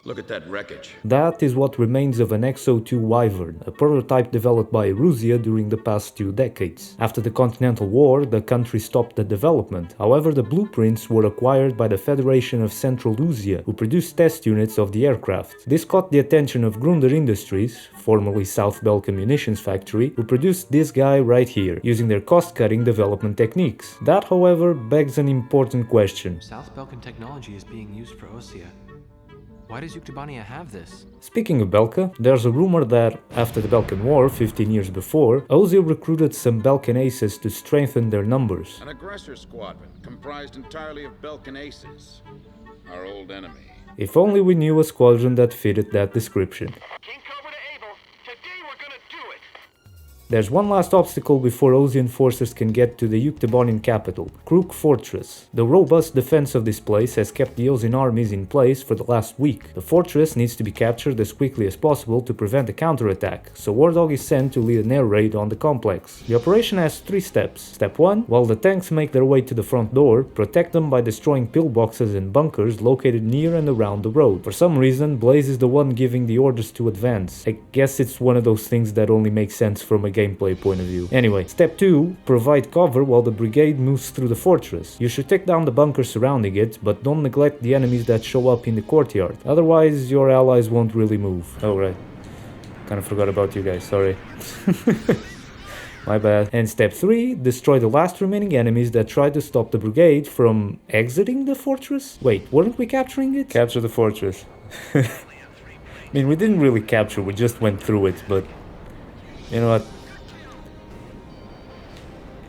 Look at that wreckage. That is what remains of an XO2 Wyvern, a prototype developed by Russia during the past 2 decades. After the Continental War, the country stopped the development. However, the blueprints were acquired by the Federation of Central Russia, who produced test units of the aircraft. This caught the attention of Grunder Industries, formerly South Belkan Munitions Factory, who produced this guy right here, using their cost-cutting development techniques. That, however, begs an important question. South Belkan technology is being used for Osea. Why does Yuktobania have this? Speaking of Belka, there's a rumor that, after the Belkan War 15 years before, Osea recruited some Belkan aces to strengthen their numbers. An aggressor squadron comprised entirely of Belkan aces, our old enemy. If only we knew a squadron that fitted that description. King Cobra to Able. Today we're gonna do it. There's one last obstacle before Osean forces can get to the Yuktobanian capital, Crook Fortress. The robust defense of this place has kept the Osean armies in place for the last week. The fortress needs to be captured as quickly as possible to prevent a counterattack, so warDOG is sent to lead an air raid on the complex. The operation has 3 steps. Step 1, while the tanks make their way to the front door, protect them by destroying pillboxes and bunkers located near and around the road. For some reason, Blaze is the one giving the orders to advance. I guess it's one of those things that only makes sense from a gameplay point of view. Anyway, step 2, provide cover while the brigade moves through the fortress. You should take down the bunkers surrounding it, but don't neglect the enemies that show up in the courtyard. Otherwise, your allies won't really move. Oh right, kind of forgot about you guys, sorry. My bad. And step 3, destroy the last remaining enemies that try to stop the brigade from exiting the fortress? Wait, weren't we capturing it? Capture the fortress. I mean, we didn't really capture, we just went through it, but you know what?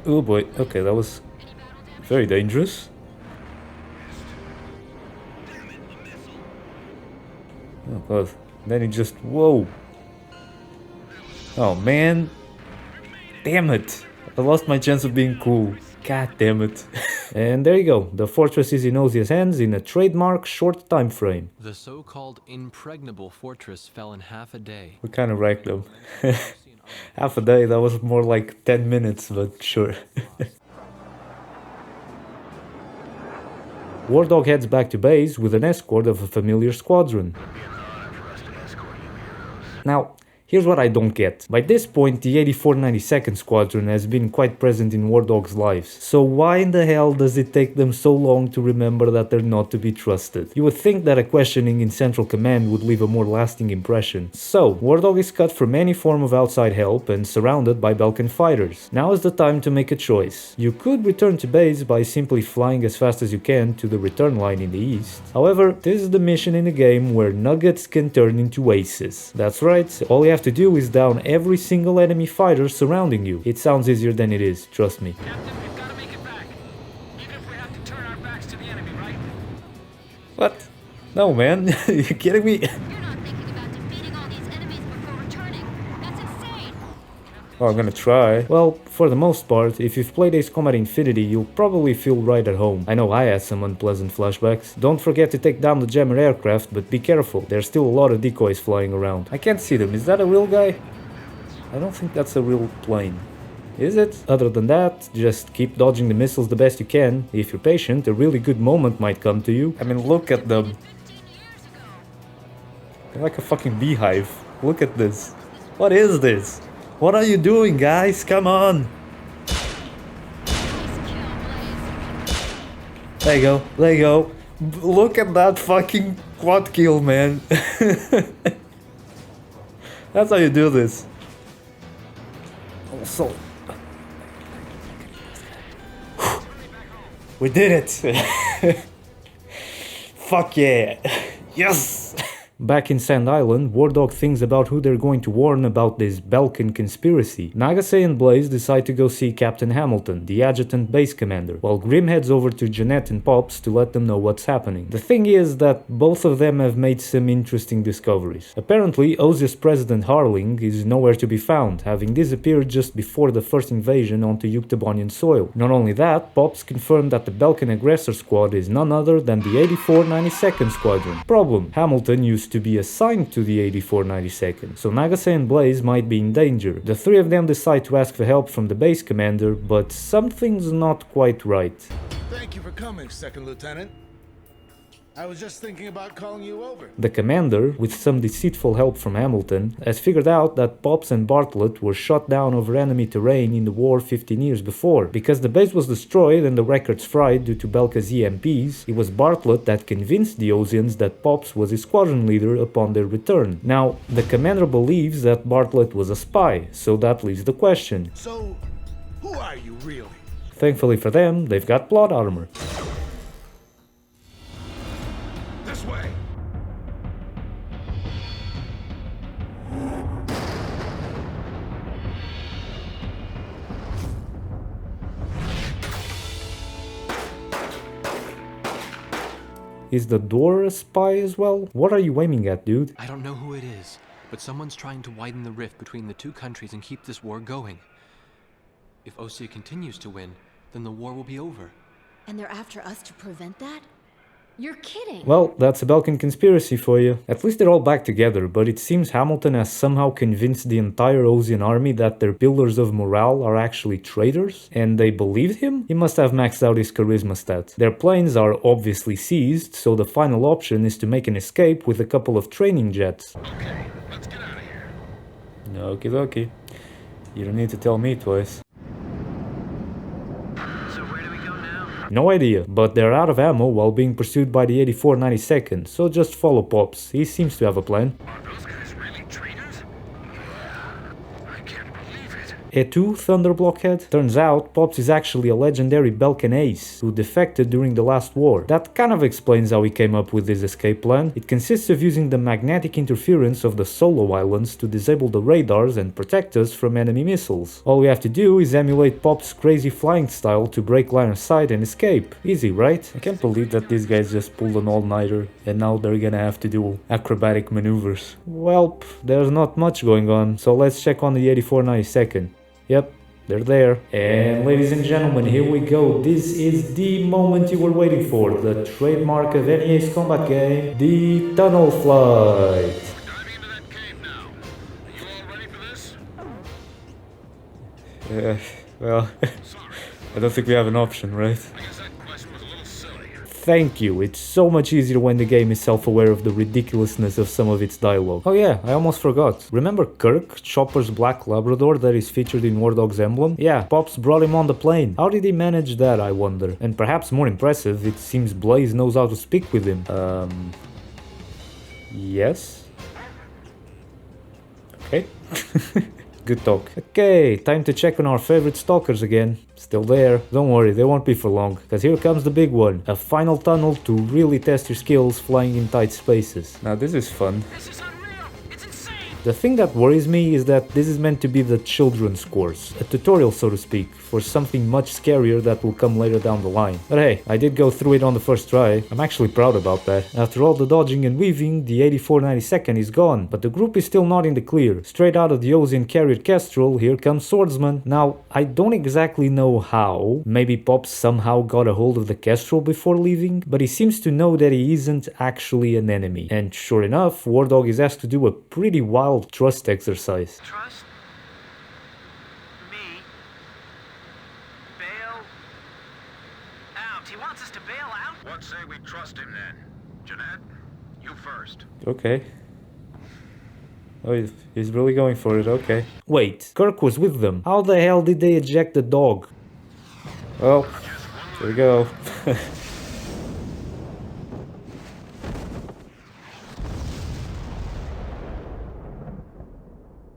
Oh boy, okay, that was very dangerous. Oh god, then he just, whoa. Oh man, damn it, I lost my chance of being cool. God damn it. And there you go, the fortress is in Osea's hands in a trademark short time frame. The so-called impregnable fortress fell in half a day. We kind of wrecked them. Half a day, that was more like 10 minutes, but sure. warDOG heads back to base with an escort of a familiar squadron. Now, here's what I don't get. By this point, the 8492nd Squadron has been quite present in warDOG's lives, so why in the hell does it take them so long to remember that they're not to be trusted? You would think that a questioning in Central Command would leave a more lasting impression. So, warDOG is cut from any form of outside help and surrounded by Belkan fighters. Now is the time to make a choice. You could return to base by simply flying as fast as you can to the return line in the east. However, this is the mission in a game where nuggets can turn into aces. That's right, all you have to do is down every single enemy fighter surrounding you. It sounds easier than it is, trust me. Captain, we've gotta make it back. Even if we have to turn our backs to the enemy, right? What? No man, you kidding me? You're not thinking about defeating all these enemies before returning. That's insane. Oh, I'm gonna try. Well, for the most part, if you've played Ace Combat Infinity, you'll probably feel right at home. I know I had some unpleasant flashbacks. Don't forget to take down the jammer aircraft, but be careful, there's still a lot of decoys flying around. I can't see them, is that a real guy? I don't think that's a real plane. Is it? Other than that, just keep dodging the missiles the best you can. If you're patient, a really good moment might come to you. I mean, look at them. They're like a fucking beehive. Look at this. What is this? What are you doing, guys? Come on! There you go, there you go. Look at that fucking quad kill, man. That's how you do this. Also, we did it! Fuck yeah! Yes! Back in Sand Island, warDOG thinks about who they're going to warn about this Belkan conspiracy. Nagase and Blaze decide to go see Captain Hamilton, the adjutant base commander, while Grim heads over to Jeanette and Pops to let them know what's happening. The thing is that both of them have made some interesting discoveries. Apparently, Osea's president Harling is nowhere to be found, having disappeared just before the first invasion onto Yuktobanian soil. Not only that, Pops confirmed that the Belkan aggressor squad is none other than the 8492nd Squadron. Problem: Hamilton used to be assigned to the 8492nd, so Nagase and Blaze might be in danger. The three of them decide to ask for help from the base commander, but something's not quite right. Thank you for coming, Second Lieutenant. I was just thinking about calling you over. The commander, with some deceitful help from Hamilton, has figured out that Pops and Bartlett were shot down over enemy terrain in the war 15 years before. Because the base was destroyed and the records fried due to Belka's EMPs, it was Bartlett that convinced the Ozians that Pops was his squadron leader upon their return. Now, the commander believes that Bartlett was a spy, so that leaves the question. So, who are you really? Thankfully for them, they've got plot armor. This way! Is the door a spy as well? What are you aiming at, dude? I don't know who it is, but someone's trying to widen the rift between the two countries and keep this war going. If Osea continues to win, then the war will be over. And they're after us to prevent that? You're kidding! Well, that's a Belkan conspiracy for you. At least they're all back together, but it seems Hamilton has somehow convinced the entire Ozian army that their pillars of morale are actually traitors, and they believed him? He must have maxed out his charisma stat. Their planes are obviously seized, so the final option is to make an escape with a couple of training jets. Okay, let's get out of here. Okie dokie. You don't need to tell me twice. No idea, but they're out of ammo while being pursued by the 84 92nd, so just follow Pops. He seems to have a plan. Are those guys really traitors? I can't believe it. E2, Thunderblockhead? Turns out, Pops is actually a legendary Belkan ace who defected during the last war. That kind of explains how he came up with his escape plan. It consists of using the magnetic interference of the Solo Islands to disable the radars and protect us from enemy missiles. All we have to do is emulate Pop's crazy flying style to break line of sight and escape. Easy, right? I can't believe that these guys just pulled an all-nighter and now they're gonna have to do acrobatic maneuvers. Welp, there's not much going on, so let's check on the 84 92nd. Yep, they're there. And ladies and gentlemen, here we go. This is the moment you were waiting for. The trademark of NEA's combat game, the tunnel flight. Diving into that cave now. Are you all ready for this? Well, I don't think we have an option, right? I guess that question was a little silly. Thank you, it's so much easier when the game is self-aware of the ridiculousness of some of its dialogue. Oh yeah, I almost forgot. Remember Kirk, Chopper's black Labrador that is featured in warDOG's emblem? Yeah, Pops brought him on the plane. How did he manage that, I wonder? And perhaps more impressive, it seems Blaze knows how to speak with him. Yes? Okay. Good talk. Okay, time to check on our favorite stalkers again. Still there. Don't worry, they won't be for long, because here comes the big one. A final tunnel to really test your skills flying in tight spaces. Now this is fun. This is unreal! It's insane! The thing that worries me is that this is meant to be the children's course, a tutorial so to speak, for something much scarier that will come later down the line. But hey, I did go through it on the first try. I'm actually proud about that. After all the dodging and weaving, the 84 92nd is gone, but the group is still not in the clear. Straight out of the Ozian carrier Kestrel, here comes Swordsman. Now, I don't exactly know how. Maybe Pops somehow got a hold of the Kestrel before leaving, but he seems to know that he isn't actually an enemy. And sure enough, warDOG is asked to do a pretty wild trust exercise. Trust me. Bail out. He wants us to bail out? What say we trust him then? Jeanette, you first. Okay. Oh, he's really going for it, okay. Wait, Kirk was with them. How the hell did they eject the dog? Well, here we go.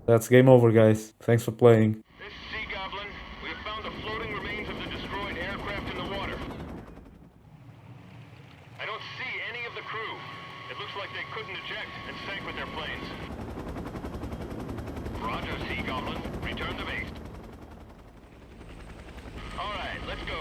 That's game over, guys. Thanks for playing. This is Sea Goblin. We have found the floating remains of the destroyed aircraft in the water. I don't see any of the crew. It looks like they couldn't eject and sank with their planes. Roger, Sea Goblin. Return to base. All right, let's go.